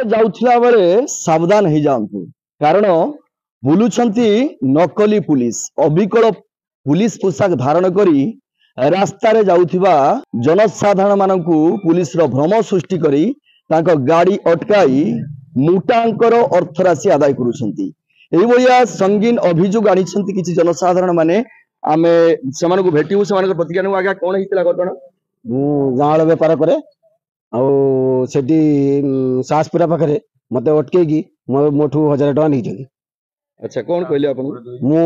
जाउथिला बेले सावधान हो जातु कारण बुलुछंती नकली पुलिस अबिकल पुलिस पोशाक धारण करी रास्ता रे जाउथिबा जनसाधारण मानकु पुलिस रो भ्रम सृष्टि करी तांको गाड़ी अटकाई मुटांकर अर्थराशि आदाय करुछंती। एही भलिया संगीन अभियोग आनिछंती किछि जनसाधारण माने आमे सेमानकु भेटिउ सेमानक प्रतिज्ञा आज्ञा कोन हितला घटना मु गाँव बेपार करे आठी साहसपुरा पाखे मत अटकई मोठू 1000 टका नहीं। अच्छा कौन कहले आपन मु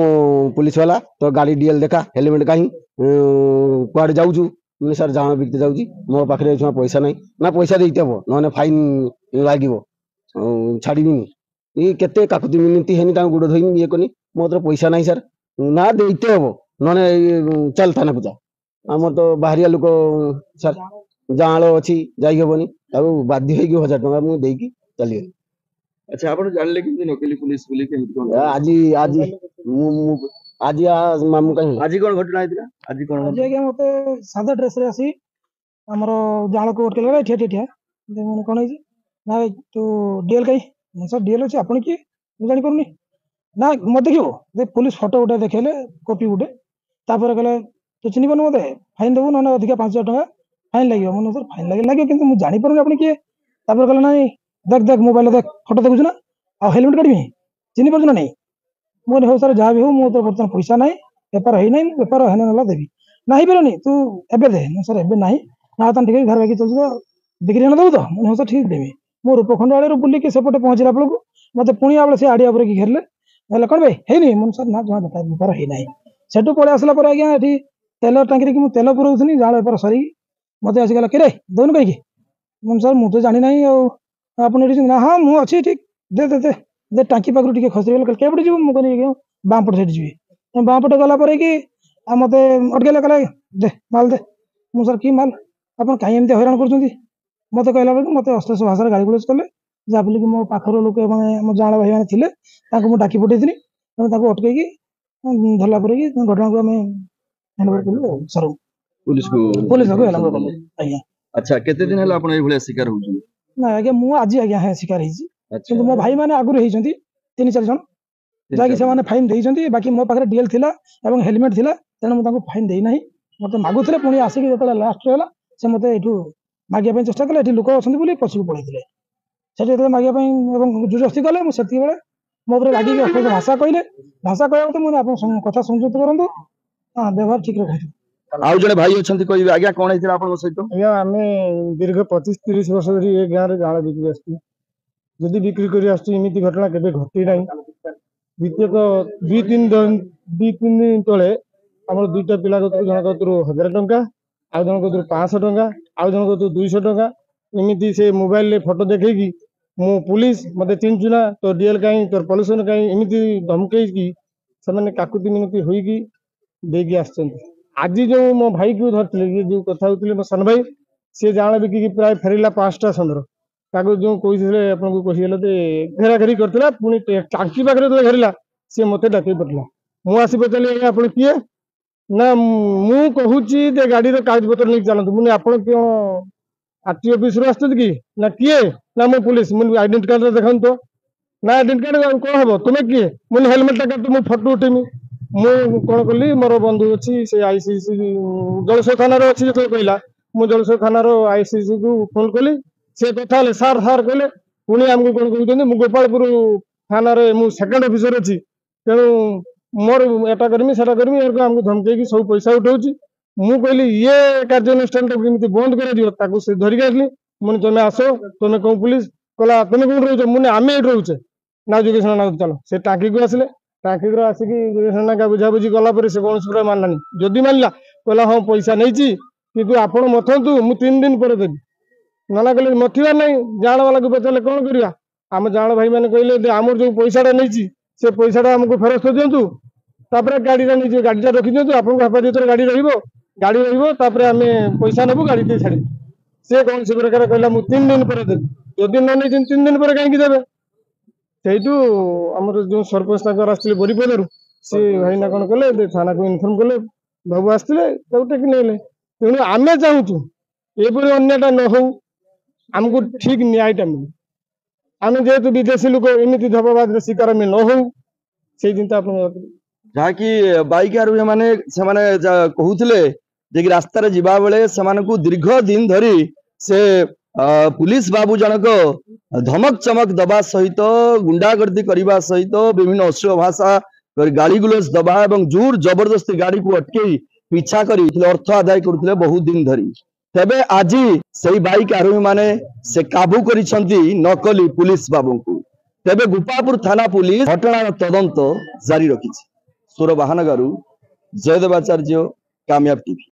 पुलिस वाला तो गाड़ी डीएल देखा हेलमेट कहीं कुआडे जाऊछु मैं सर जान बिकते जाऊँगी मो पाखे पैसा नहीं ना पैसा देते हम ना फाइन लगे छाड़बी ये केते काकुति मिनती है गुड़ धोनी ये कनी मो पैसा नहीं सर ना देते हम ना चल थाना पूजा आम तो बाहरिया लोक सर जाल अच्छी जाबनी बाध्य हो 1000 टका मुझे चली। अच्छा आप जानले कि नकली पुलिस बोली केमती आज आज आज मामू कहीं आज कौन घटना होता आज कौन आज आज्ञा मत सादा ड्रेस रे आसी हमर जाल को अटकेला एठिया ठिया मैंने कौन है ना तू डीएल कहीं सर डीएल अच्छे आपन किए जानी पारुनी ना मत देखियो पुलिस फोटो गोटे देखेले कॉपी गोटे तापर कहले तू चिन्ह पानु मत फाइन देबू ना अधिक 5000 टका फाइन लगे मैंने सर फाइन लगे लगे कि जानी पारुनी आपन किए तापर कहले ना देख देख मोबाइल देख फोटो देखुछ ना आ हेलमेट काढबी चिन्ह पारुछ ना नहीं मोर हो सर जहाँ भी हो मो तो बर्तमान पैसा नहीं बेपार है नहीं बेपार है ना देवी नहीं पारे तू एबे दे सर एबे नहीं ना ठीक है घर बाकी चल तो बिक्री ना दबू तो मैंने सर ठीक देवी मो रूपखंड आड़े बुलिकी सेपटे पहुँचला बेलू मत पुणी आगे से आड़िया पर घेरले कौन भाई है मुझे सर ना जमा बेपार है ना सेठू पलि आसला आज्ञा ये तेल टांगी कि तेल पुराऊनी जाल बेपार सर मत आसिक कि दौन कहीं मुझे सर मुझे जानी ना आप ना हाँ मुझे अच्छी ठीक दे दे दे दे टांकी पाखु टे खसगल केपटे जी मुझे बाम पटे से जी बाम पटे गलापर कि मत अटकेले कहले दे माल दे मुझे सर कि माल आप कहीं एमती हैरान कर मत कहला बेलू मत अश्लील भाषा गाड़ी गुलज कले जहाँ बोलिक मो पाखर लोक मो जाँल भाई मैंने थे डाकी पठेनी अटकई धरला घटना को आम हैंडओवर कलु सर पुलिस को हैंडओवर कलु आज्ञा। अच्छा केते दिन हला आपण ए भले शिकार होउ ना आज्ञा मु आज आज्ञा है शिकार होइछि किंतु मो भाई माने आगुर होइछंती 3-4 जन जाकि से माने फाइन देइछंती बाकी मो पाखरे डीएल थिला एवं हेलमेट थिला तेन मु ताको फाइन देइ नाही मते मागुथले पुणी आसिक जेतला लास्ट होला से मते एठू मागिया पे चेष्टा कले एठी लोक अछंती बोली पछिक पळैथिले सेठी जेतला मागिया पे एवं जुजस्ती कले मु सेति बेले मो ऊपर लागी के अश्लील भाषा कहले भाषा कहया तो मु आपन कथा संयुक्त करंतु हां व्यवहार ठीक रखु आउ जने भाई अछंती कहबे आज्ञा कोन हेतिला आपन सहित आज्ञा आमे दीर्घ 25-30 वर्ष धरि ए गाँ रे जाल बिक्री आछी जदि बिक्री करी आछी इमिति घटना केबे घटी नाही द्वितीयत 2-3 दिन तले हमर दुईटा पिला कतु जन कतु 1000 टंका आ जन कतु 500 टंका आ जन कतु 200 टंका इमिति से मोबाइल ले फोटो देखै कि मु पुलिस मते चिंचुना तो डीएल काई तो पॉल्यूशन काई इमिति धमकै कि सने काकुति मिनति होई कि देगी आछंती आज जो मो भाई को धरते ये जो कथा होती मो सान भाई सी जान बिकी प्राय फेरला 5टा संदर ताको जो कही आपन को कही घेरा घेरी करथिला पुनी टांकी पाखरे तो घेरला सी मते डाके पड़ला मु आसी पचाली आपन किए ना मु कहूची जे गाड़ी रो कागज पत्र नहीं चलंतु मुने आपन क्यों आरटीओ ऑफिस रो आछत कि ना किए ना मु पुलिस मुन आइडेंटिटी कार्ड देखन तो ना आइडेंटिटी कार्ड कोन हबो तुमे किए मुन हेलमेट टा तुम फोटो उठेमी मु कौन कली मोर बंधु अच्छी से आईसीसी जलसो थाना अच्छी जो कहला मु जलसो थाना आईसीसी को फोन कली से कथा सार सार कहले पुणी आमको कौन कहते मु गोपालपुर थाना मु सेकेंड ऑफिसर अच्छी तेणु मोर एटा करमी सेटा करमी आमको धमकई सब पैसा उठाऊँ मु कहली ये कार्यानुष्ठान बंद कर से धरिक आसली मुझे तुम आस तुम कौन पुलिस कहला तुम कौन रोच मुझे आम ये रोचे ना जोगेशन ना चलो से टाँकी को आसिले टाँकी आसिक जोगेशन बुझाबुझी गलापर से कौन पूरा मानलानी जदि मानला कहला हाँ पैसा नहीं कि आपण मथंतु मु 3 दिन पर देवी नाना कहले मथिबार नहीं जान वाला को पचारे कौन करवा आम जान भाई मैंने कहले आमर जो पैसाटा नहीं से पैसाटा आमको फेरस्त दिंतु गाड़ीटा नहीं गाड़ीटा रखी दिंतु आपको हेफाजत गाड़ी गाड़ी रही आम पैसा नेबू गाड़ी छाड़ी से कौन से प्रकार कहला मु 3 दिन पर देवी जदि न नहीं 3 दिन पर कहीं देवे से आमर जो सरपंच आसते बरीपदारू सी भाईना कौन कले थाना को इनफर्म कले बाबू आसते टेक नहीं तेणु आम चाहूँ एपरी अन्यटा न हो आमको ठीक न्यायटा मिले ଆମେ ଯେହେତୁ ବିଦେଶୀ ଲୋକ ଏମିତି ଧୋକାବାଜର ଶିକାର ଆମେ ନ ହଉ ସେଇ ଜିନିଷ ଆପଣଙ୍କ ଯାହାକି ବାଇକ୍ ଆରୋହୀ ମାନେ ସେମାନେ କହୁଥିଲେ ଯେ କି ରାସ୍ତାରେ ଯିବା ବେଳେ ସେମାନଙ୍କୁ ଦୀର୍ଘ ଦିନ ଧରି ସେ ପୁଲିସ ବାବୁ ଜଣକ ଧମକ ଚମକ ଦବା ସହିତ ଗୁଣ୍ଡାଗର୍ଦି କରିବା ସହିତ ବିଭିନ୍ନ ଅଶ୍ଳୀଳ ଭାଷା ଗାଳି ଗୁଲଜ ଦବା ଏବଂ ଜୋର ଜବରଦସ୍ତି ଗାଡିକୁ ଅଟକେଇ ପିଛା କରି ଅର୍ଥ ଆଦାୟ କରୁଥିଲେ ବହୁତ ଦିନ ଧରି। ତେବେ ଆଜି ସେଇ ବାଇକ୍ ଆରୋହୀ ମାନେ ସେ କାବୁ କରିଛନ୍ତି ନକଲି ପୁଲିସ ବାବୁଙ୍କୁ। ତେବେ ଗୋପାଳପୁର ଥାନା ପୁଲିସ ଘଟଣାର ତଦନ୍ତ ଜାରି ରଖିଛି। ସୁର ବାହାନଗାରୁ ଜୟଦେବାଚାର୍ଯ୍ୟ, କାମୟାବ ଟିଭି।